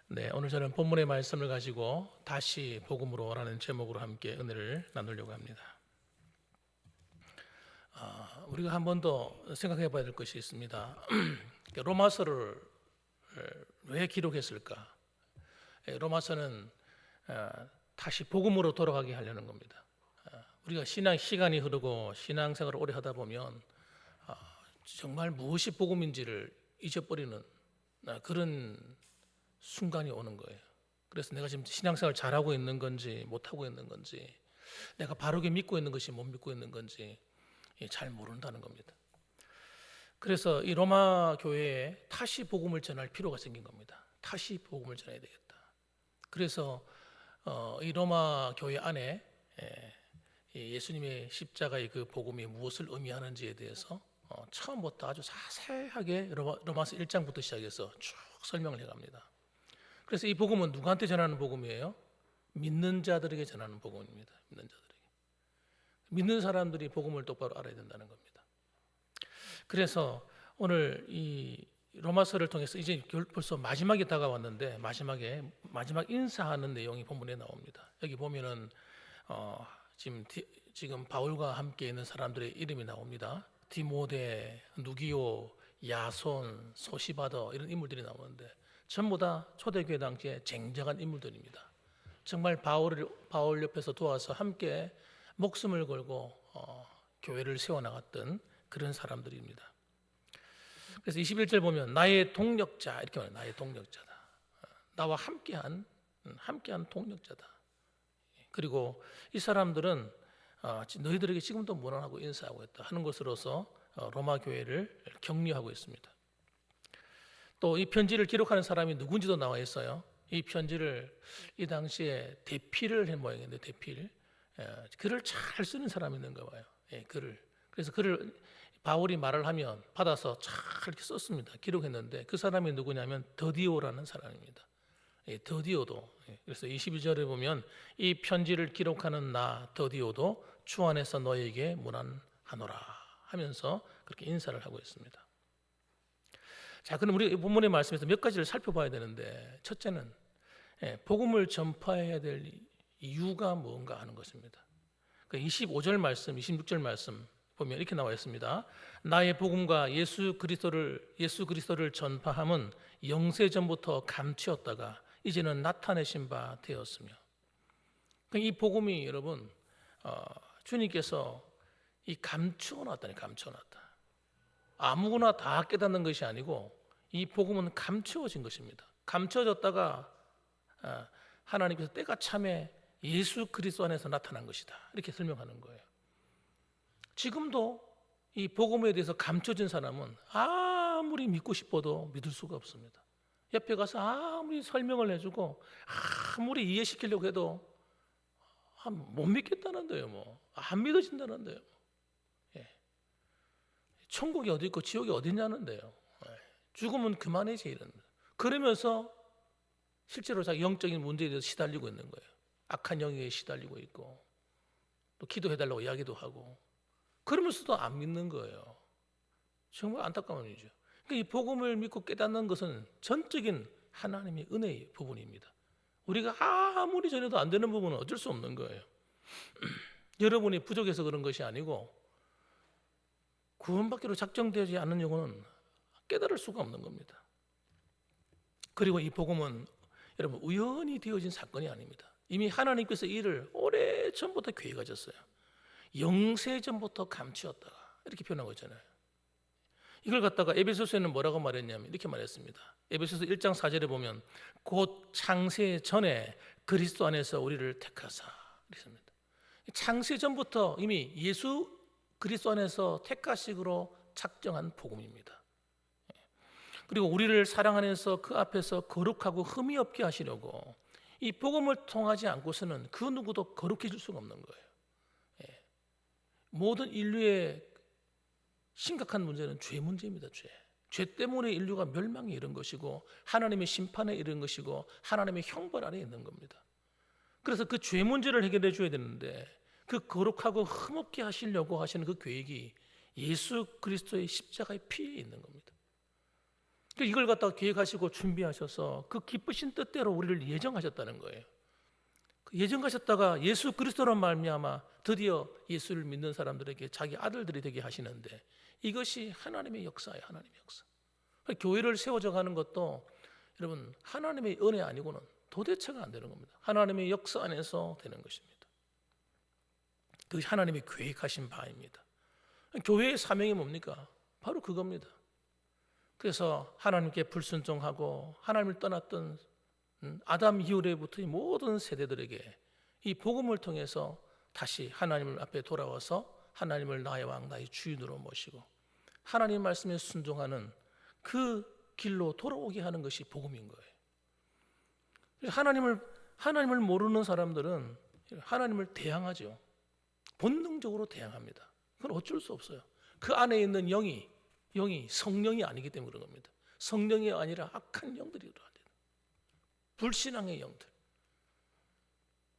네, 오늘 저는 본문의 말씀을 가지고 다시 복음으로라는 제목으로 함께 은혜를 나누려고 합니다. 우리가 한 번 더 생각해 봐야 될 것이 있습니다. 로마서를 왜 기록했을까? 로마서는 다시 복음으로 돌아가게 하려는 겁니다. 우리가 신앙 시간이 흐르고 신앙생활을 오래 하다 보면 정말 무엇이 복음인지를 잊어버리는 그런 순간이 오는 거예요. 그래서 내가 지금 신앙생활 잘하고 있는 건지 못하고 있는 건지, 내가 바르게 믿고 있는 것이 못 믿고 있는 건지 잘 모른다는 겁니다. 그래서 이 로마 교회에 다시 복음을 전할 필요가 생긴 겁니다. 다시 복음을 전해야 되겠다. 그래서 이 로마 교회 안에 예수님의 십자가의 그 복음이 무엇을 의미하는지에 대해서 처음부터 아주 자세하게 로마서 1장부터 시작해서 쭉 설명을 해갑니다. 그래서 이 복음은 누구한테 전하는 복음이에요? 믿는 자들에게 전하는 복음입니다. 믿는 자들에게. 믿는 사람들이 복음을 똑바로 알아야 된다는 겁니다. 그래서 오늘 이 로마서를 통해서 이제 벌써 마지막에 다가왔는데 마지막 인사하는 내용이 본문에 나옵니다. 여기 보면은 지금 바울과 함께 있는 사람들의 이름이 나옵니다. 디모데, 누기오, 야손, 소시바더 이런 인물들이 나오는데 전부 다 초대교회 당시에 쟁쟁한 인물들입니다. 정말 바울 옆에서 도와서 함께 목숨을 걸고 교회를 세워나갔던 그런 사람들입니다. 그래서 21절 보면 나의 동력자 이렇게 말해요. 나의 동력자다. 나와 함께한 동력자다. 그리고 이 사람들은 너희들에게 지금도 무난하고 인사하고 있다 하는 것으로서 로마 교회를 격려하고 있습니다. 또 이 편지를 기록하는 사람이 누군지도 나와 있어요. 이 편지를 이 당시에 대필을 한 모양인데 글을 잘 쓰는 사람이 있는가 봐요. 그래서 글을 바울이 말을 하면 받아서 잘 이렇게 썼습니다. 기록했는데 그 사람이 누구냐면 더디오라는 사람입니다. 더디오도 그래서 22절에 보면 이 편지를 기록하는 나 더디오도 주 안에서 너에게 문안하노라 하면서 그렇게 인사를 하고 있습니다. 자, 그럼 우리 본문의 말씀에서 몇 가지를 살펴봐야 되는데 첫째는 복음을 전파해야 될 이유가 뭔가 하는 것입니다. 25절 말씀, 26절 말씀 보면 이렇게 나와 있습니다. 나의 복음과 예수 그리스도를 전파함은 영세 전부터 감추었다가 이제는 나타내신 바 되었으며, 이 복음이 여러분 주님께서 이 감추어놨다. 아무거나 다 깨닫는 것이 아니고 이 복음은 감추어진 것입니다. 감추어졌다가 하나님께서 때가 참에 예수 그리스도 안에서 나타난 것이다. 이렇게 설명하는 거예요. 지금도 이 복음에 대해서 감춰진 사람은 아무리 믿고 싶어도 믿을 수가 없습니다. 옆에 가서 아무리 설명을 해주고 아무리 이해시키려고 해도 못 믿겠다는데요. 안 믿어진다는데요. 천국이 어디 있고 지옥이 어디 있냐는데요. 죽으면 그만이지 이런. 그러면서 실제로 자기 영적인 문제에 대해서 시달리고 있는 거예요. 악한 영에 시달리고 있고 또 기도해달라고 이야기도 하고 그러면서도 안 믿는 거예요. 정말 안타까운 일이죠. 그러니까 이 복음을 믿고 깨닫는 것은 전적인 하나님의 은혜의 부분입니다. 우리가 아무리 전해도 안 되는 부분은 어쩔 수 없는 거예요. 여러분이 부족해서 그런 것이 아니고 구원받기로 작정되지 않는 영혼은 깨달을 수가 없는 겁니다. 그리고 이 복음은 여러분 우연히 되어진 사건이 아닙니다. 이미 하나님께서 이를 오래전부터 계획하셨어요. 영세전부터 감추었다가 이렇게 표현하고 있잖아요. 이걸 갖다가 에베소서에는 뭐라고 말했냐면 이렇게 말했습니다. 에베소서 1장 4절에 보면 곧 창세 전에 그리스도 안에서 우리를 택하사 이랬습니다. 창세 전부터 이미 예수 그리스도 안에서 택하식으로 작정한 복음입니다. 그리고 우리를 사랑 안에서 그 앞에서 거룩하고 흠이 없게 하시려고 이 복음을 통하지 않고서는 그 누구도 거룩해질 수가 없는 거예요. 모든 인류의 심각한 문제는 죄 문제입니다. 죄 때문에 인류가 멸망에 이른 것이고 하나님의 심판에 이른 것이고 하나님의 형벌 아래 있는 겁니다. 그래서 그 죄 문제를 해결해 줘야 되는데 그 거룩하고 흠없게 하시려고 하시는 그 계획이 예수 그리스도의 십자가의 피에 있는 겁니다. 이걸 갖다가 계획하시고 준비하셔서 그 기쁘신 뜻대로 우리를 예정하셨다는 거예요. 예정하셨다가 예수 그리스도로 말미암아 드디어 예수를 믿는 사람들에게 자기 아들들이 되게 하시는데, 이것이 하나님의 역사예요. 하나님의 역사. 교회를 세워져 가는 것도 여러분 하나님의 은혜 아니고는 도대체가 안 되는 겁니다. 하나님의 역사 안에서 되는 것입니다. 그것이 하나님이 계획하신 바입니다. 교회의 사명이 뭡니까? 바로 그겁니다. 그래서 하나님께 불순종하고 하나님을 떠났던 아담 이후로부터의 모든 세대들에게 이 복음을 통해서 다시 하나님 앞에 돌아와서 하나님을 나의 왕 나의 주인으로 모시고 하나님 말씀에 순종하는 그 길로 돌아오게 하는 것이 복음인 거예요. 하나님을 모르는 사람들은 하나님을 대항하죠. 본능적으로 대항합니다. 그건 어쩔 수 없어요. 그 안에 있는 영이 성령이 아니기 때문에 그런 겁니다. 성령이 아니라 악한 영들이 들어와야 돼요. 불신앙의 영들.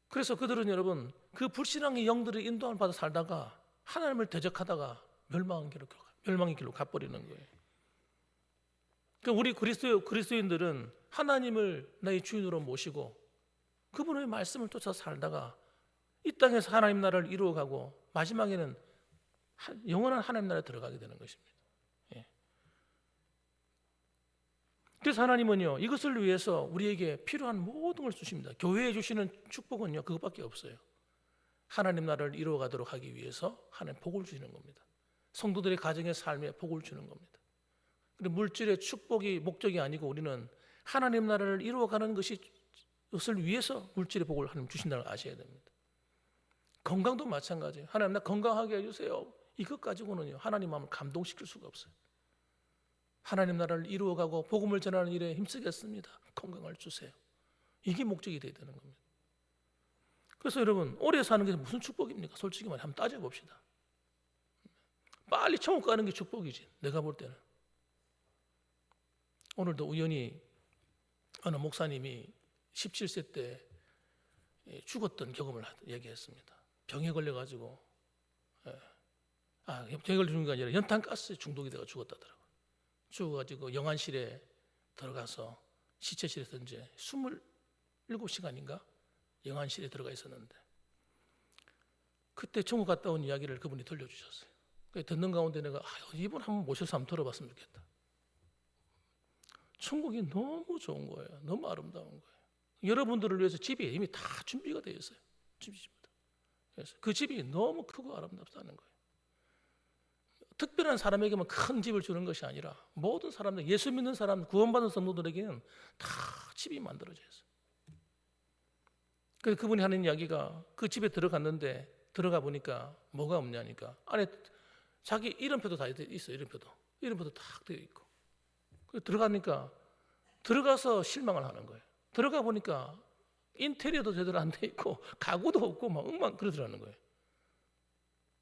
그래서 그들은 여러분 그 불신앙의 영들의 인도함을 받아 살다가 하나님을 대적하다가 멸망의 길로 가버리는 거예요. 그러니까 우리 그리스도인들은 하나님을 나의 주인으로 모시고 그분의 말씀을 쫓아 살다가 이 땅에서 하나님 나라를 이루어가고 마지막에는 영원한 하나님 나라에 들어가게 되는 것입니다. 예. 그래서 하나님은요 이것을 위해서 우리에게 필요한 모든 걸 주십니다. 교회에 주시는 축복은요 그것밖에 없어요. 하나님 나라를 이루어가도록 하기 위해서 하나님 복을 주시는 겁니다. 성도들의 가정의 삶에 복을 주는 겁니다. 그리고 물질의 축복이 목적이 아니고 우리는 하나님 나라를 이루어가는 것을 위해서 물질의 복을 하나님 주신다는 걸 아셔야 됩니다. 건강도 마찬가지예요. 하나님 나 건강하게 해주세요. 이것 가지고는요 하나님 마음을 감동시킬 수가 없어요. 하나님 나라를 이루어가고 복음을 전하는 일에 힘쓰겠습니다. 건강을 주세요. 이게 목적이 되어야 되는 겁니다. 그래서 여러분 오래 사는 게 무슨 축복입니까? 솔직히 말해 한번 따져봅시다. 빨리 천국 가는 게 축복이지. 내가 볼 때는. 오늘도 우연히 어느 목사님이 17세 때 죽었던 경험을 얘기했습니다. 병에 걸려가지고 병에 걸려 죽은 게 아니라 연탄가스에 중독이 돼서 죽었다더라고요. 죽어가지고 영안실에 들어가서 시체실에서 이제 27시간인가 영안실에 들어가 있었는데 그때 천국 갔다 온 이야기를 그분이 들려주셨어요. 듣는 가운데 내가 이분 한번 모셔서 한번 들어봤으면 좋겠다. 천국이 너무 좋은 거예요. 너무 아름다운 거예요. 여러분들을 위해서 집이 이미 다 준비가 되어 있어요. 집입니다. 그래서 그 집이 너무 크고 아름답다는 거예요. 특별한 사람에게만 큰 집을 주는 것이 아니라 모든 사람들, 예수 믿는 사람, 구원받은 성도들에게는 다 집이 만들어져 있어요. 그래서 그분이 하는 이야기가 그 집에 들어갔는데 들어가 보니까 뭐가 없냐니까 안에 자기 이름표도 다 있어요. 이름표도 딱 되어 있고 들어가니까 들어가서 실망을 하는 거예요. 들어가 보니까 인테리어도 제대로 안 돼 있고 가구도 없고 막 그러더라는 거예요.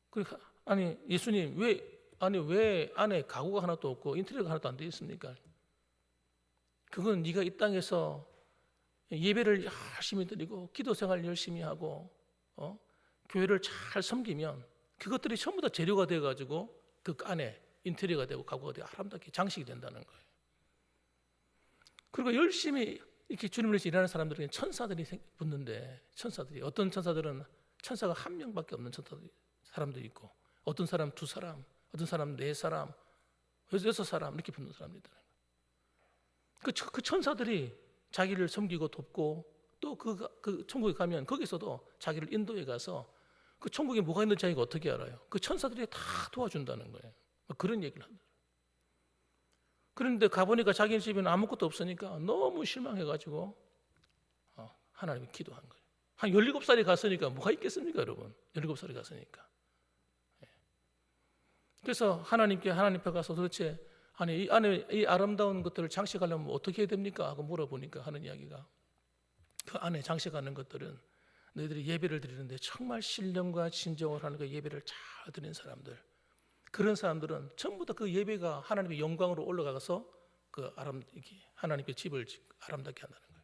그러니까 아니 예수님 왜 안에 가구가 하나도 없고 인테리어가 하나도 안 돼 있습니까? 그건 네가 이 땅에서 예배를 열심히 드리고 기도 생활 열심히 하고 교회를 잘 섬기면 그것들이 전부 다 재료가 돼 가지고 그 안에 인테리어가 되고 가구가 되고 아름답게 장식이 된다는 거예요. 그리고 열심히 이렇게 주님을 위해서 일하는 사람들에게 천사들이 붙는데 어떤 천사들은 천사가 한 명밖에 없는 사람도 있고 어떤 사람 2사람, 어떤 사람 4사람, 6사람 이렇게 붙는 사람들이 있다는 거예요. 그 천사들이 자기를 섬기고 돕고 또 그 천국에 가면 거기서도 자기를 인도해 가서 그 천국에 뭐가 있는지 자기가 어떻게 알아요? 그 천사들이 다 도와준다는 거예요. 그런 얘기를 합니다. 그런데 가보니까 자기 집에는 아무것도 없으니까 너무 실망해가지고 하나님이 기도한 거예요. 한 17살이 갔으니까 뭐가 있겠습니까 여러분? 17살이 갔으니까. 그래서 하나님 앞에 가서 도대체 이 안에 이 아름다운 것들을 장식하려면 어떻게 해야 됩니까? 하고 물어보니까 하는 이야기가 그 안에 장식하는 것들은 너희들이 예배를 드리는데 정말 신령과 진정을 하는 그 예배를 잘 드리는 사람들, 그런 사람들은 전부 다 그 예배가 하나님의 영광으로 올라가서 하나님의 집을 아름답게 한다는 거예요.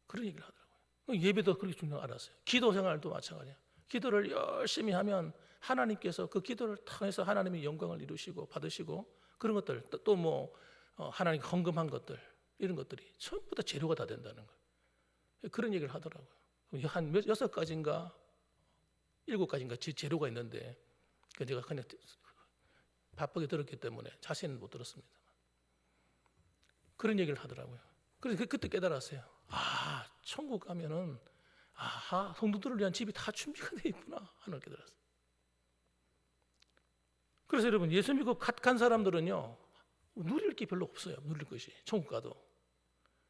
그런 얘기를 하더라고요. 예배도 그렇게 중요한 걸 알았어요. 기도 생활도 마찬가지예요. 기도를 열심히 하면 하나님께서 그 기도를 통해서 하나님의 영광을 이루시고 받으시고 그런 것들 또 하나님 헌금한 것들 이런 것들이 전부 다 재료가 다 된다는 거예요. 그런 얘기를 하더라고요. 한 6가지인가 7가지인가 재료가 있는데 제가 그냥 바쁘게 들었기 때문에 자세히는 못 들었습니다. 그런 얘기를 하더라고요. 그래서 그때 깨달았어요. 아, 천국 가면은 아하, 성도들을 위한 집이 다 준비가 되어 있구나 하는 걸 깨달았어요. 그래서 여러분, 예수 믿고 갓간 사람들은요 누릴 게 별로 없어요. 누릴 것이 천국 가도.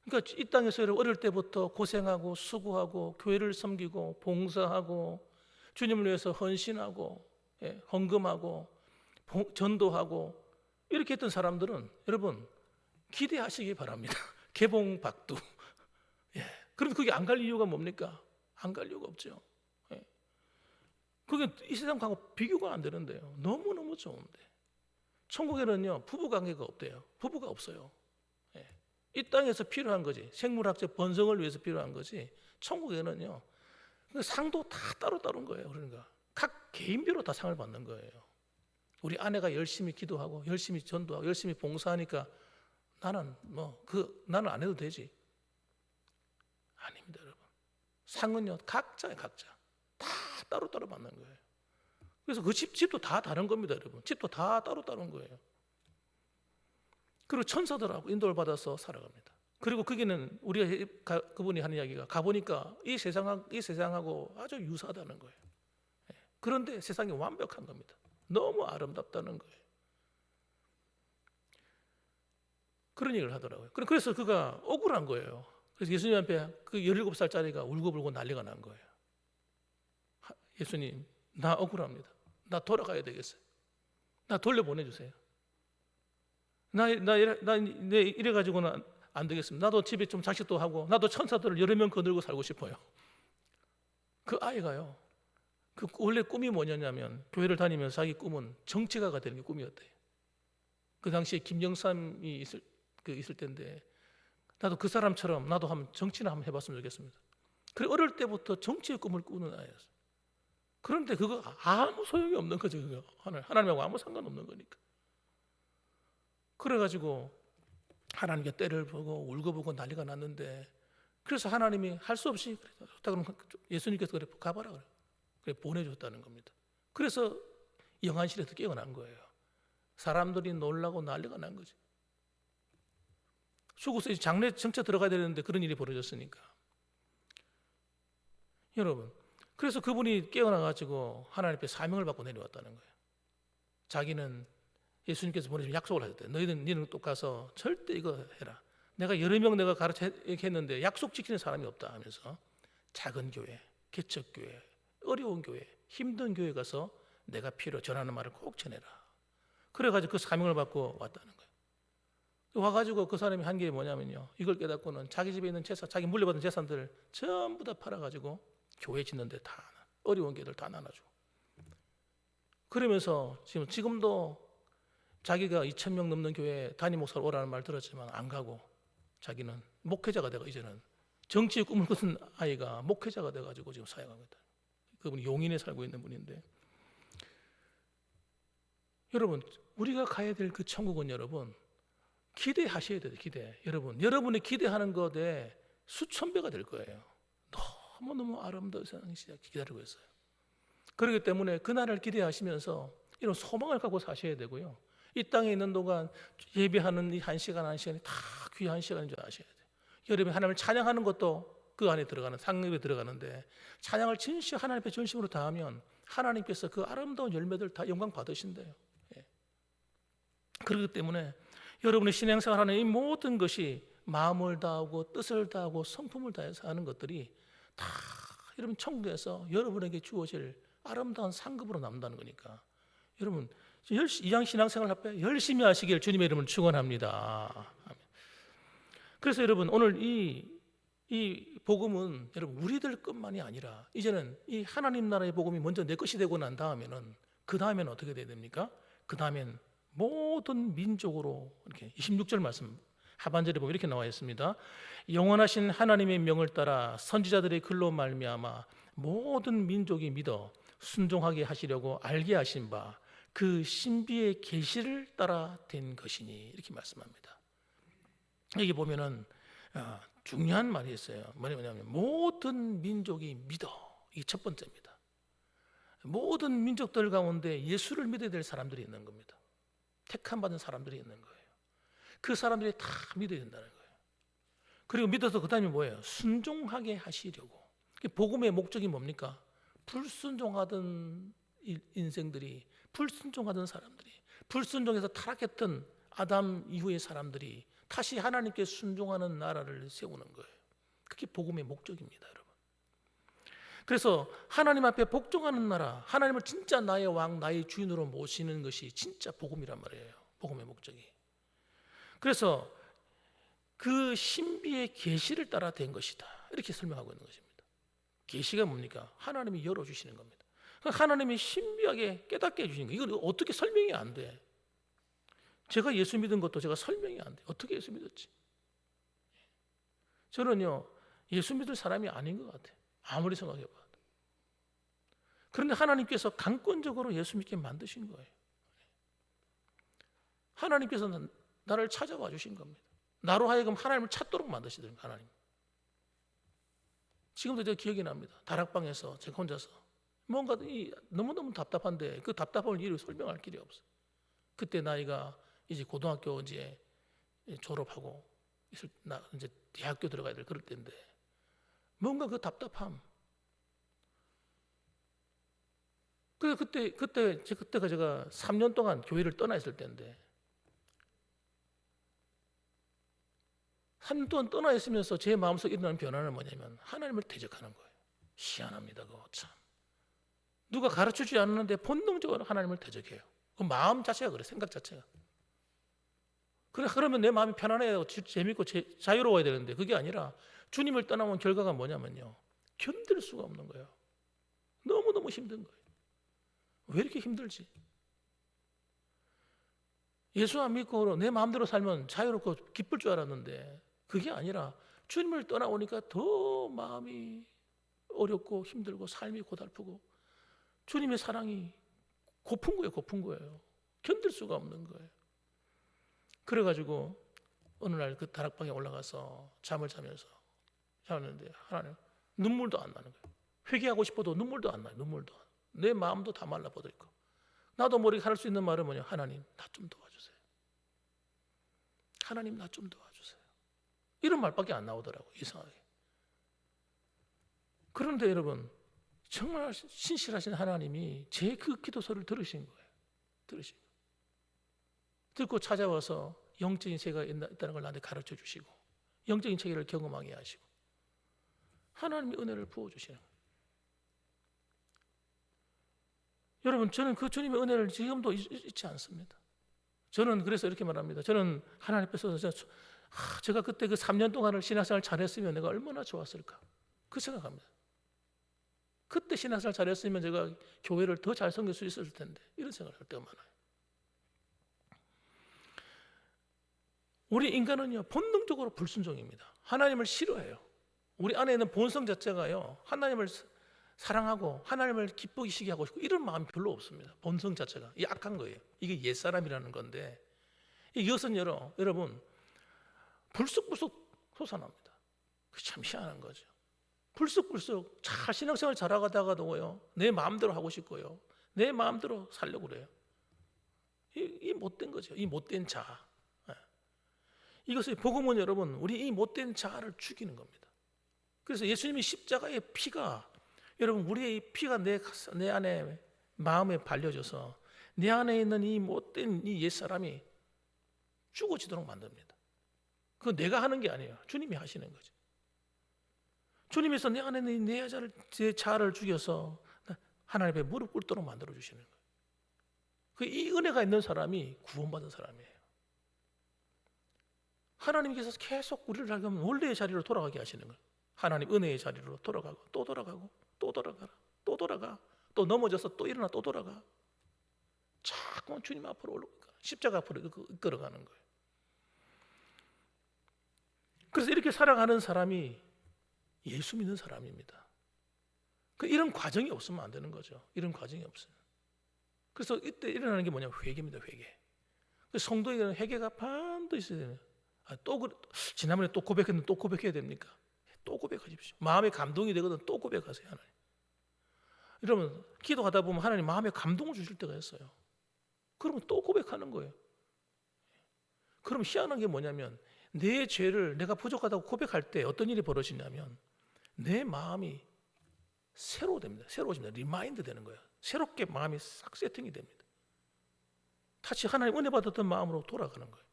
그러니까 이 땅에서 여러분 어릴 때부터 고생하고 수고하고 교회를 섬기고 봉사하고 주님을 위해서 헌신하고 헌금하고 전도하고 이렇게 했던 사람들은 여러분 기대하시기 바랍니다. 개봉박두. 그럼 그게 안 갈 이유가 뭡니까? 안 갈 이유가 없죠. 그게 이 세상하고 비교가 안 되는데요. 너무너무 좋은데. 천국에는요 부부관계가 없대요. 부부가 없어요. 이 땅에서 필요한 거지, 생물학적 번성을 위해서 필요한 거지, 천국에는요 상도 다 따로따로인 거예요. 그러니까 각 개인별로 다 상을 받는 거예요. 우리 아내가 열심히 기도하고 열심히 전도하고 열심히 봉사하니까 나는 안 해도 되지. 아닙니다, 여러분. 상은요 각자의 각자 다 따로따로 받는 거예요. 그래서 그 집도 다 다른 겁니다, 여러분. 집도 다 따로따로인 거예요. 그리고 천사들하고 인도를 받아서 살아갑니다. 그리고 거기는 우리가 그분이 하는 이야기가 가보니까 이 세상하고 아주 유사하다는 거예요. 그런데 세상이 완벽한 겁니다. 너무 아름답다는 거예요. 그런 얘기를 하더라고요. 그래서 그가 억울한 거예요. 그래서 예수님 앞에 그 17살짜리가 울고불고 난리가 난 거예요. 예수님, 나 억울합니다. 나 돌아가야 되겠어요. 나 돌려보내주세요. 나 이래가지고는 안 되겠습니다. 나도 집에 좀 장식도 하고 나도 천사들을 여러 명 거느리고 살고 싶어요. 그 아이가요 그 원래 꿈이 뭐냐면 교회를 다니면서 자기 꿈은 정치가가 되는 게 꿈이었대요. 그 당시에 김영삼이 있을 때인데 나도 그 사람처럼 나도 한번 정치나 한번 해봤으면 좋겠습니다. 그래 어릴 때부터 정치의 꿈을 꾸는 아이였어요. 그런데 그거 아무 소용이 없는 거죠. 그거 하나님하고 아무 상관없는 거니까. 그래가지고 하나님께 때를 보고 울고보고 난리가 났는데, 그래서 하나님이 할 수 없이 좋다 그러면 예수님께서 그래 가봐라 그래 보내줬다는 겁니다. 그래서 영안실에서 깨어난 거예요. 사람들이 놀라고 난리가 난 거지. 죽어서 장례 정차 들어가야 되는데 그런 일이 벌어졌으니까. 여러분, 그래서 그분이 깨어나가지고 하나님 앞에 사명을 받고 내려왔다는 거예요. 자기는 예수님께서 보내주신 약속을 하셨대요. 너희는 또 가서 절대 이거 해라. 내가 여러 명 내가 가르쳐 이렇게 했는데 약속 지키는 사람이 없다 하면서 작은 교회, 개척교회, 어려운 교회, 힘든 교회 가서 내가 필요 전하는 말을 꼭 전해라. 그래가지고 그 사명을 받고 왔다는 거예요. 와가지고 그 사람이 한 게 뭐냐면요, 이걸 깨닫고는 자기 집에 있는 재산, 자기 물려받은 재산들 전부 다 팔아가지고 교회 짓는데 다 어려운 교회들 다 나눠주고, 그러면서 지금도 자기가 2,000명 넘는 교회 담임 목사로 오라는 말 들었지만 안 가고 자기는 목회자가 돼가 이제는 정치의 꿈을 꾼 아이가 목회자가 돼가지고 지금 사역하고 있다. 그분이 용인에 살고 있는 분인데, 여러분 우리가 가야 될 그 천국은 여러분 기대하셔야 돼요. 기대. 여러분이 기대하는 것에 수천 배가 될 거예요. 너무너무 아름다운 세상이 기다리고 있어요. 그렇기 때문에 그날을 기대하시면서 이런 소망을 갖고 사셔야 되고요. 이 땅에 있는 동안 예배하는 이 한 시간이 다 귀한 시간인 줄 아셔야 돼요. 여러분이 하나님을 찬양하는 것도 그 안에 들어가는 상급에 들어가는데, 찬양을 진심 하나님 앞에 전심으로 다하면 하나님께서 그 아름다운 열매들 다 영광 받으신대요. 그렇기 때문에 여러분의 신앙생활하는 이 모든 것이 마음을 다하고 뜻을 다하고 성품을 다해서 하는 것들이 다 여러분 천국에서 여러분에게 주어질 아름다운 상급으로 남는다는 거니까, 여러분 이왕 신앙생활 할 때 열심히 하시길 주님의 이름을 축원합니다. 그래서 여러분 오늘 이 복음은 여러분 우리들 것만이 아니라 이제는 이 하나님 나라의 복음이 먼저 내 것이 되고 난 다음에는 그 다음에는 어떻게 돼야 됩니까? 그 다음엔 모든 민족으로, 이렇게 26절 말씀 하반절에 보면 이렇게 나와 있습니다. 영원하신 하나님의 명을 따라 선지자들의 글로 말미암아 모든 민족이 믿어 순종하게 하시려고 알게 하신 바 그 신비의 계시를 따라 된 것이니, 이렇게 말씀합니다. 여기 보면은 중요한 말이 있어요. 뭐냐면 모든 민족이 믿어. 이게 첫 번째입니다. 모든 민족들 가운데 예수를 믿어야 될 사람들이 있는 겁니다. 택함 받은 사람들이 있는 거예요. 그 사람들이 다 믿어야 된다는 거예요. 그리고 믿어서 그 다음에 뭐예요? 순종하게 하시려고. 복음의 목적이 뭡니까? 불순종하던 인생들이, 불순종하던 사람들이, 불순종해서 타락했던 아담 이후의 사람들이 다시 하나님께 순종하는 나라를 세우는 거예요. 그게 복음의 목적입니다, 여러분. 그래서 하나님 앞에 복종하는 나라, 하나님을 진짜 나의 왕, 나의 주인으로 모시는 것이 진짜 복음이란 말이에요. 복음의 목적이. 그래서 그 신비의 계시를 따라 된 것이다, 이렇게 설명하고 있는 것입니다. 계시가 뭡니까? 하나님이 열어주시는 겁니다. 하나님이 신비하게 깨닫게 해주시는 거예요. 이건 어떻게 설명이 안 돼. 제가 예수 믿은 것도 제가 설명이 안 돼. 어떻게 예수 믿었지? 저는요, 예수 믿을 사람이 아닌 것 같아요. 아무리 생각해봐도. 그런데 하나님께서 강권적으로 예수 믿게 만드신 거예요. 하나님께서 나를 찾아와 주신 겁니다. 나로 하여금 하나님을 찾도록 만드시더라고요, 하나님. 지금도 제가 기억이 납니다. 다락방에서 제가 혼자서 뭔가 너무너무 답답한데 그 답답함을 이루 설명할 길이 없어요. 그때 나이가 이제 고등학교 이제 졸업하고 이제 대학교 들어가야 될 그럴 때인데 뭔가 그 답답함. 그때가 제가 3년 동안 교회를 떠나 있을 때인데 3년 동안 떠나 있으면서 제 마음속에 일어나는 변화는 뭐냐면 하나님을 대적하는 거예요. 희한합니다, 그거 참. 누가 가르쳐주지 않는데 본능적으로 하나님을 대적해요. 그 마음 자체가 그래, 생각 자체가. 그러면 내 마음이 편안해요, 재밌고 자유로워야 되는데 그게 아니라 주님을 떠나면 결과가 뭐냐면요, 견딜 수가 없는 거예요. 너무너무 힘든 거예요. 왜 이렇게 힘들지? 예수 안 믿고 내 마음대로 살면 자유롭고 기쁠 줄 알았는데 그게 아니라 주님을 떠나오니까 더 마음이 어렵고 힘들고 삶이 고달프고 주님의 사랑이 고픈 거예요. 견딜 수가 없는 거예요. 그래가지고 어느 날 그 다락방에 올라가서 잠을 자면서 자는데 하나님, 눈물도 안 나는 거예요. 회개하고 싶어도 눈물도 안 나요. 눈물도 안. 내 마음도 다 말라버려 있고. 나도 모르게 할 수 있는 말은 뭐냐? 하나님, 나 좀 도와주세요. 하나님, 나 좀 도와주세요. 이런 말밖에 안 나오더라고, 이상하게. 그런데 여러분, 정말 신실하신 하나님이 제 그 기도소를 들으신 거예요. 들으신 거예요. 듣고 찾아와서 영적인 세계가 있다는 걸 나한테 가르쳐 주시고 영적인 체계를 경험하게 하시고 하나님의 은혜를 부어주시는 거예요. 여러분, 저는 그 주님의 은혜를 지금도 잊지 않습니다. 저는 그래서 이렇게 말합니다. 저는 하나님 앞에서 제가 그때 그 3년 동안을 신앙생활 잘했으면 내가 얼마나 좋았을까, 그 생각합니다. 그때 신앙생활 잘했으면 제가 교회를 더 잘 섬길 수 있었을 텐데, 이런 생각을 할 때가 많아요. 우리 인간은요, 본능적으로 불순종입니다. 하나님을 싫어해요. 우리 안에 있는 본성 자체가요, 하나님을 사랑하고 하나님을 기쁘시게 하고 싶고 이런 마음이 별로 없습니다. 본성 자체가 이 악한 거예요. 이게 옛사람이라는 건데 이것은 여러분 불쑥불쑥 솟아납니다. 참 희한한 거죠. 불쑥불쑥 잘 신앙생활 잘하다가도요, 내 마음대로 하고 싶고요, 내 마음대로 살려고 그래요. 이 못된 거죠. 이 못된 자. 이것을 복음은 여러분, 우리 이 못된 자아를 죽이는 겁니다. 그래서 예수님이 십자가의 피가, 여러분, 우리의 이 피가 내 안에 마음에 발려져서 내 안에 있는 이 못된 이 옛사람이 죽어지도록 만듭니다. 그건 내가 하는 게 아니에요. 주님이 하시는 거죠. 주님께서 내 안에 있는 내 자아를 죽여서 하나님 앞에 무릎 꿇도록 만들어 주시는 거예요. 이 은혜가 있는 사람이 구원받은 사람이에요. 하나님께서 계속 우리를 살면 원래의 자리로 돌아가게 하시는 거예요. 하나님 은혜의 자리로 돌아가고 또 돌아가고 또 돌아가라, 또 돌아가, 또 넘어져서 또 일어나 또 돌아가. 자꾸 주님 앞으로 올라가, 십자가 앞으로 이끌어가는 거예요. 그래서 이렇게 살아가는 사람이 예수 믿는 사람입니다. 이런 과정이 없으면 안 되는 거죠. 이런 과정이 없어요. 그래서 이때 일어나는 게 뭐냐면 회개입니다. 회개. 성도에게는 회개가 반드시 있어야 돼요. 지난번에 또 고백했는데 또 고백해야 됩니까? 또 고백하십시오. 마음에 감동이 되거든 또 고백하세요. 하나님. 이러면 기도하다 보면 하나님 마음에 감동을 주실 때가 있어요. 그러면 또 고백하는 거예요. 그럼 희한한 게 뭐냐면 내 죄를 내가 부족하다고 고백할 때 어떤 일이 벌어지냐면 내 마음이 새로워집니다. 새로워집니다. 리마인드 되는 거예요. 새롭게 마음이 싹 세팅이 됩니다. 다시 하나님 은혜 받았던 마음으로 돌아가는 거예요.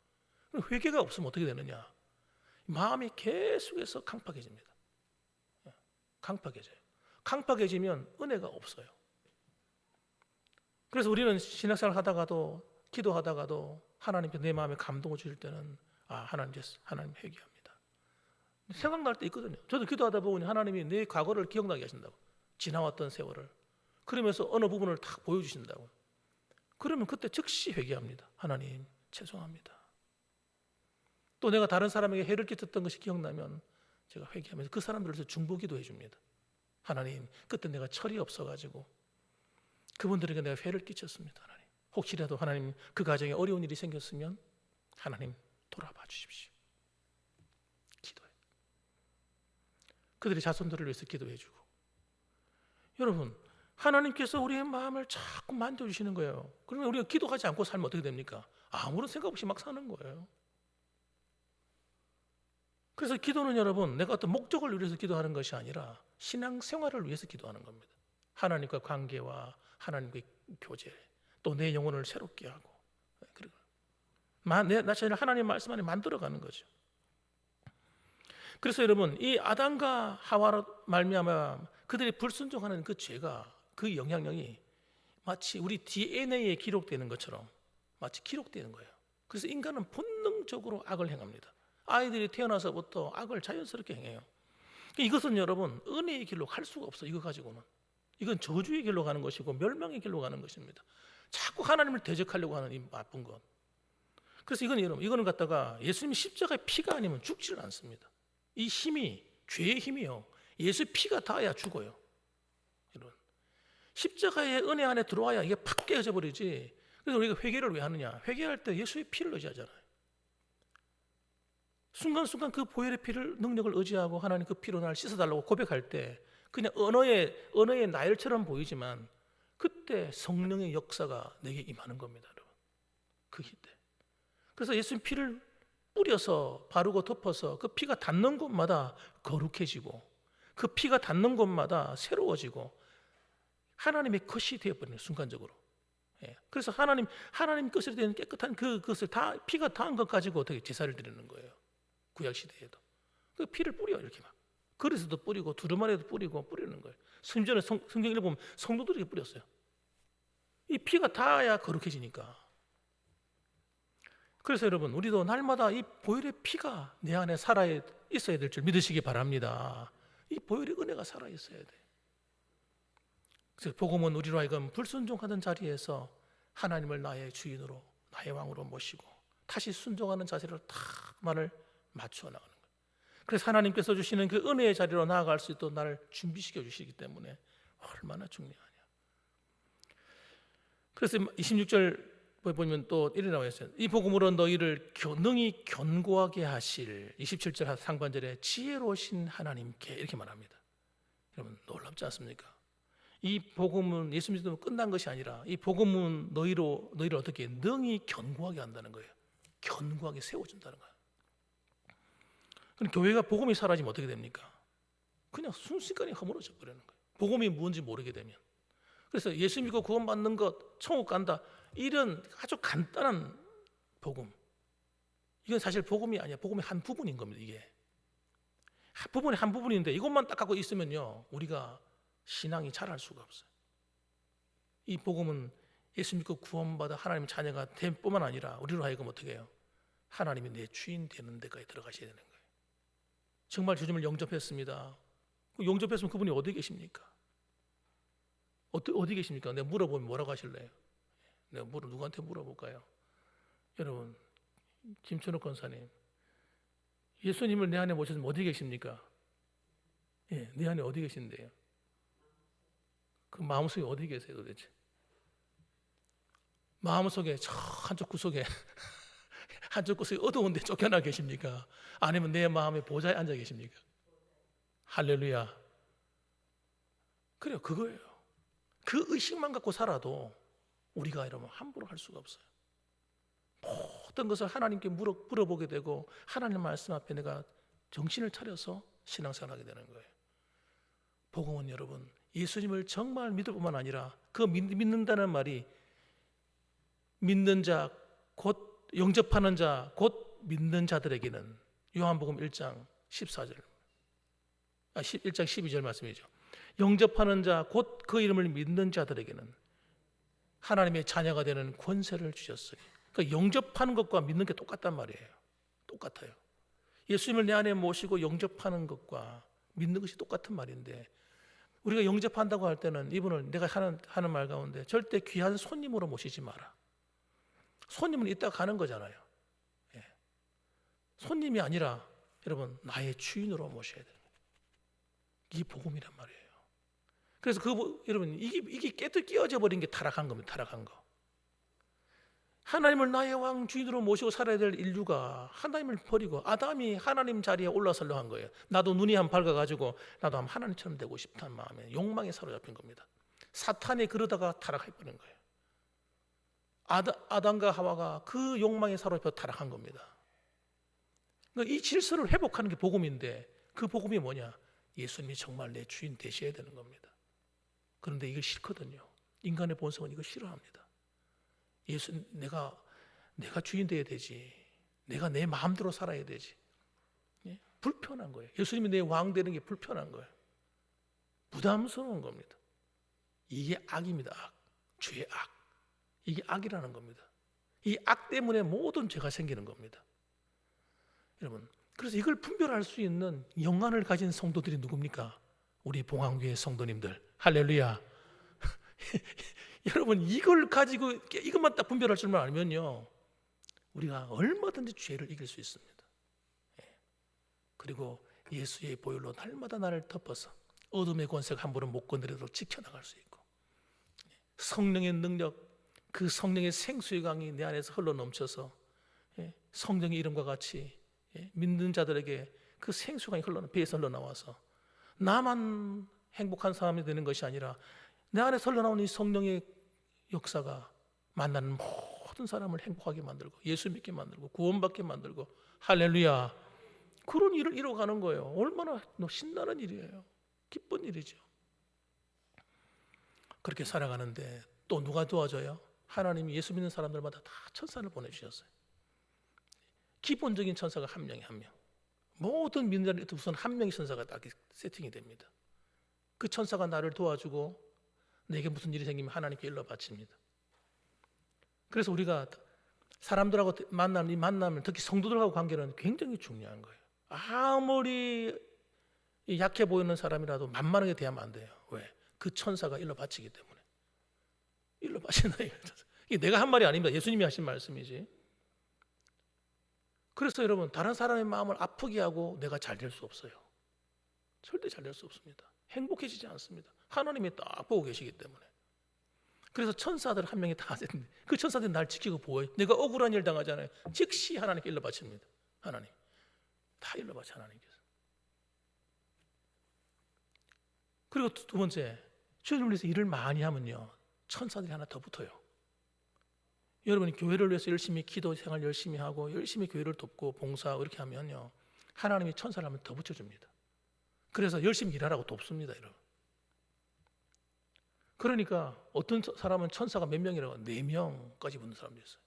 그럼 회개가 없으면 어떻게 되느냐? 마음이 계속해서 강팍해집니다. 강팍해져요. 강팍해지면 은혜가 없어요. 그래서 우리는 신학생활 하다가도 기도하다가도 하나님께 내 마음에 감동을 주실 때는 하나님 회개합니다. 생각날 때 있거든요. 저도 기도하다 보니 하나님이 내 과거를 기억나게 하신다고. 지나왔던 세월을. 그러면서 어느 부분을 딱 보여주신다고. 그러면 그때 즉시 회개합니다. 하나님 죄송합니다. 또 내가 다른 사람에게 해를 끼쳤던 것이 기억나면 제가 회개하면서 그 사람들을 중보기도 해줍니다. 하나님 그때 내가 철이 없어가지고 그분들에게 내가 회를 끼쳤습니다. 하나님 혹시라도 하나님 그 가정에 어려운 일이 생겼으면 하나님 돌아봐 주십시오. 기도해. 그들의 자손들을 위해서 기도해주고. 여러분 하나님께서 우리의 마음을 자꾸 만져주시는 거예요. 그러면 우리가 기도하지 않고 살면 어떻게 됩니까? 아무런 생각 없이 막 사는 거예요. 그래서 기도는 여러분 내가 어떤 목적을 위해서 기도하는 것이 아니라 신앙생활을 위해서 기도하는 겁니다. 하나님과 관계와 하나님과의 교제, 또 내 영혼을 새롭게 하고 그리고 나 자신을 하나님 말씀 안에 만들어가는 거죠. 그래서 여러분 이 아담과 하와로 말미암아 그들이 불순종하는 그 죄가 그 영향력이 마치 우리 DNA에 기록되는 것처럼 마치 기록되는 거예요. 그래서 인간은 본능적으로 악을 행합니다. 아이들이 태어나서부터 악을 자연스럽게 행해요. 이것은 여러분 은혜의 길로 갈 수가 없어요. 이거 가지고는. 이건 저주의 길로 가는 것이고 멸망의 길로 가는 것입니다. 자꾸 하나님을 대적하려고 하는 이 나쁜 것. 그래서 이거는 갖다가 예수님이 십자가의 피가 아니면 죽지를 않습니다. 이 힘이 죄의 힘이요. 예수 피가 닿아야 죽어요. 여러분. 십자가의 은혜 안에 들어와야 이게 팍 깨져 버리지. 그래서 우리가 회개를 왜 하느냐? 회개할 때 예수의 피를 의지하잖아요. 순간순간 그 보혈의 피를 능력을 의지하고 하나님 그 피로 나를 씻어달라고 고백할 때 그냥 언어의 나열처럼 보이지만 그때 성령의 역사가 내게 임하는 겁니다. 여러분. 그 때. 그래서 예수님 피를 뿌려서 바르고 덮어서 그 피가 닿는 곳마다 거룩해지고 그 피가 닿는 곳마다 새로워지고 하나님의 것이 되어버리는 순간적으로. 그래서 하나님 것으로 된 깨끗한 그것을 다 피가 닿은 것 가지고 어떻게 제사를 드리는 거예요. 구약 시대에도 그 피를 뿌려 이렇게 막 그릇에도 뿌리고 두루마리에도 뿌리고 뿌리는 거예요. 심지어는 성경 읽어보면 성도들이 뿌렸어요. 이 피가 닿아야 거룩해지니까. 그래서 여러분 우리도 날마다 이 보혈의 피가 내 안에 살아 있어야 될 줄 믿으시기 바랍니다. 이 보혈의 은혜가 살아 있어야 돼. 그래서 복음은 우리로 하여금 불순종하던 자리에서 하나님을 나의 주인으로 나의 왕으로 모시고 다시 순종하는 자세를 딱 나를 맞추어 나가는 거예요. 그래서 하나님께서 주시는 그 은혜의 자리로 나아갈 수 있도록 나를 준비시켜 주시기 때문에 얼마나 중요하냐. 그래서 26절 보면 또 이래 나와 있어요. 이 복음으로 너희를 능히 견고하게 하실 27절 상반절에 지혜로우신 하나님께 이렇게 말합니다. 여러분 놀랍지 않습니까? 이 복음은 예수 믿으면 끝난 것이 아니라 이 복음은 너희를 어떻게 능히 견고하게 한다는 거예요. 견고하게 세워준다는 거예요. 그럼 교회가 복음이 사라지면 어떻게 됩니까? 그냥 순식간에 허물어져 버리는 거예요. 복음이 뭔지 모르게 되면. 그래서 예수 믿고 구원받는 것, 천국 간다 이런 아주 간단한 복음. 이건 사실 복음이 아니야. 복음의 한 부분인 겁니다. 이게 부분의 한 부분인데 이것만 딱 갖고 있으면요 우리가 신앙이 자랄 수가 없어요. 이 복음은 예수 믿고 구원받아 하나님 자녀가 될 뿐만 아니라 우리로 하여금 어떻게 해요? 하나님이 내 주인 되는 데까지 들어가셔야 되는 거예요. 정말 주님을 영접했습니다. 영접했으면 그분이 어디 계십니까? 어디 계십니까? 내가 물어보면 뭐라고 하실래요? 내가 누구한테 물어볼까요? 여러분, 김천욱 권사님, 예수님을 내 안에 모셨으면 어디 계십니까? 내 안에 어디 계신데요? 그 마음속에 어디 계세요 도대체? 마음속에 저 한쪽 구석에 한쪽 곳에 어두운데 쫓겨나 계십니까? 아니면 내 마음의 보좌에 앉아 계십니까? 할렐루야. 그래요, 그거예요. 그 의식만 갖고 살아도 우리가 이러면 함부로 할 수가 없어요. 모든 것을 하나님께 물어보게 되고 하나님 말씀 앞에 내가 정신을 차려서 신앙생활하게 되는 거예요. 복음은 여러분, 예수님을 정말 믿을 뿐만 아니라 그 믿는다는 말이 믿는 자, 곧 영접하는 자, 곧 믿는 자들에게는 요한복음 1장 14절 1장 12절 말씀이죠. 영접하는 자, 곧 그 이름을 믿는 자들에게는 하나님의 자녀가 되는 권세를 주셨어요. 그러니까 영접하는 것과 믿는 게 똑같단 말이에요. 똑같아요. 예수님을 내 안에 모시고 영접하는 것과 믿는 것이 똑같은 말인데, 우리가 영접한다고 할 때는 이분을 내가 하는 말 가운데 절대 귀한 손님으로 모시지 마라. 손님은 이따가 가는 거잖아요. 예. 손님이 아니라 여러분 나의 주인으로 모셔야 돼요. 이게 복음이란 말이에요. 그래서 여러분 이게 끼어져 버린 게 타락한 겁니다. 타락한 거. 하나님을 나의 왕 주인으로 모시고 살아야 될 인류가 하나님을 버리고 아담이 하나님 자리에 올라서려 한 거예요. 나도 눈이 한번 밝아가지고 나도 한번 하나님처럼 되고 싶다는 마음에 욕망에 사로잡힌 겁니다. 사탄이 그러다가 타락해버린 거예요. 아담과 하와가 그 욕망에 사로잡혀 타락한 겁니다. 그러니까 이 질서를 회복하는 게 복음인데, 그 복음이 뭐냐? 예수님이 정말 내 주인 되셔야 되는 겁니다. 그런데 이걸 싫거든요. 인간의 본성은 이거 싫어합니다. 내가 주인 되어야 되지. 내가 내 마음대로 살아야 되지. 예? 불편한 거예요. 예수님이 내 왕 되는 게 불편한 거예요. 부담스러운 겁니다. 이게 악입니다. 악. 죄의 악. 이게 악이라는 겁니다. 이 악 때문에 모든 죄가 생기는 겁니다. 여러분, 그래서 이걸 분별할 수 있는 영안을 가진 성도들이 누굽니까? 우리 봉황교회 성도님들. 할렐루야. 여러분, 이걸 가지고 이것만 딱 분별할 줄만 알면요, 우리가 얼마든지 죄를 이길 수 있습니다. 그리고 예수의 보혈로 날마다 나를 덮어서 어둠의 권세가 함부로 못 건드리도록 지켜나갈 수 있고, 성령의 능력, 그 성령의 생수의 강이 내 안에서 흘러 넘쳐서 성령의 이름과 같이 믿는 자들에게 그 생수강이 배에서 흘러나와서 나만 행복한 사람이 되는 것이 아니라 내 안에서 흘러나오는 이 성령의 역사가 만나는 모든 사람을 행복하게 만들고 예수 믿게 만들고 구원받게 만들고, 할렐루야, 그런 일을 이뤄가는 거예요. 얼마나 신나는 일이에요. 기쁜 일이죠. 그렇게 살아가는데 또 누가 도와줘요? 하나님이 예수 믿는 사람들마다 다 천사를 보내주셨어요. 기본적인 천사가 한 명이 한 명. 모든 믿는 자들 우선 한 명의 천사가 딱 세팅이 됩니다. 그 천사가 나를 도와주고 내게 무슨 일이 생기면 하나님께 일러 바칩니다. 그래서 우리가 사람들하고 만나는 이 만남을, 특히 성도들하고 관계는 굉장히 중요한 거예요. 아무리 약해 보이는 사람이라도 만만하게 대하면 안 돼요. 왜? 그 천사가 일러 바치기 때문에. 일러 바친다 이거죠. 이게 내가 한 말이 아닙니다. 예수님이 하신 말씀이지. 그래서 여러분, 다른 사람의 마음을 아프게 하고 내가 잘 될 수 없어요. 절대 잘 될 수 없습니다. 행복해지지 않습니다. 하나님이 딱 보고 계시기 때문에. 그래서 천사들 한 명이 다 됐는데 그 천사들이 날 지키고 보호해. 내가 억울한 일 당하잖아요. 즉시 하나님께 일러 바칩니다. 하나님 다 일러 바쳐, 하나님께서. 그리고 두 번째, 주님을 위해서 일을 많이 하면요, 천사들이 하나 더 붙어요. 여러분이 교회를 위해서 열심히 기도 생활 열심히 하고 열심히 교회를 돕고 봉사하고 이렇게 하면요, 하나님이 천사를 하면 더 붙여줍니다. 그래서 열심히 일하라고 돕습니다, 여러분. 그러니까 어떤 사람은 천사가 몇 명이라고 4명까지 붙는 사람도 있어요.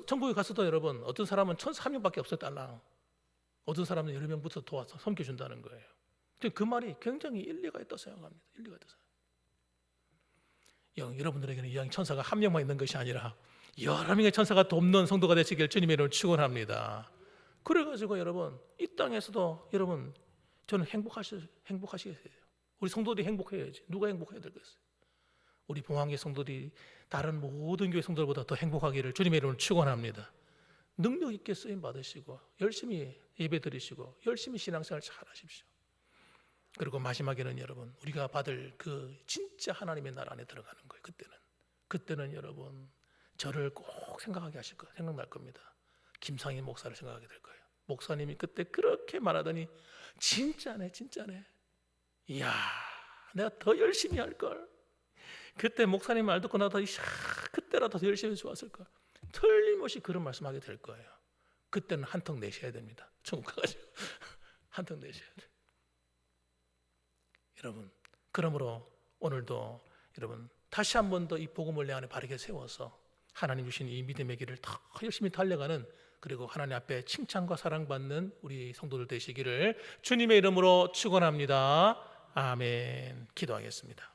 천국에 갔어도 여러분, 어떤 사람은 천사 1명밖에 없어요, 딸랑. 어떤 사람은 여러 명 붙어서 도와서 섬겨준다는 거예요. 그 말이 굉장히 일리가 있다고 생각합니다. 일리가 있다고 생각합니다. 여러분들에게는 이 천사가 1명만 있는 것이 아니라 여러 명의 천사가 돕는 성도가 되시길 주님의 이름으로 축원합니다. 그래가지고 여러분, 이 땅에서도 여러분, 저는 행복하시게 돼요. 우리 성도들이 행복해야지. 누가 행복해야 되겠어요? 우리 봉황교회 성도들이 다른 모든 교회 성도들보다 더 행복하기를 주님의 이름으로 축원합니다. 능력 있게 쓰임 받으시고 열심히 예배 드리시고 열심히 신앙생활 잘 하십시오. 그리고 마지막에는 여러분, 우리가 받을 그 진짜 하나님의 나라 안에 들어가는 거예요. 그때는 여러분, 저를 꼭 생각하게 하실 거예요. 생각날 겁니다. 김상인 목사를 생각하게 될 거예요. 목사님이 그때 그렇게 말하더니 진짜네, 진짜네. 이야, 내가 더 열심히 할 걸. 그때 목사님 말 듣고 나도 그때라도 더 열심히 해서 좋았을 걸. 틀림없이 그런 말씀하게 될 거예요. 그때는 한턱 내셔야 됩니다. 천국 가가지고 한턱 내셔야 돼요. 여러분, 그러므로 오늘도 여러분 다시 한 번 더 이 복음을 내 안에 바르게 세워서 하나님 주신 이 믿음의 길을 더 열심히 달려가는, 그리고 하나님 앞에 칭찬과 사랑받는 우리 성도들 되시기를 주님의 이름으로 축원합니다. 아멘. 기도하겠습니다.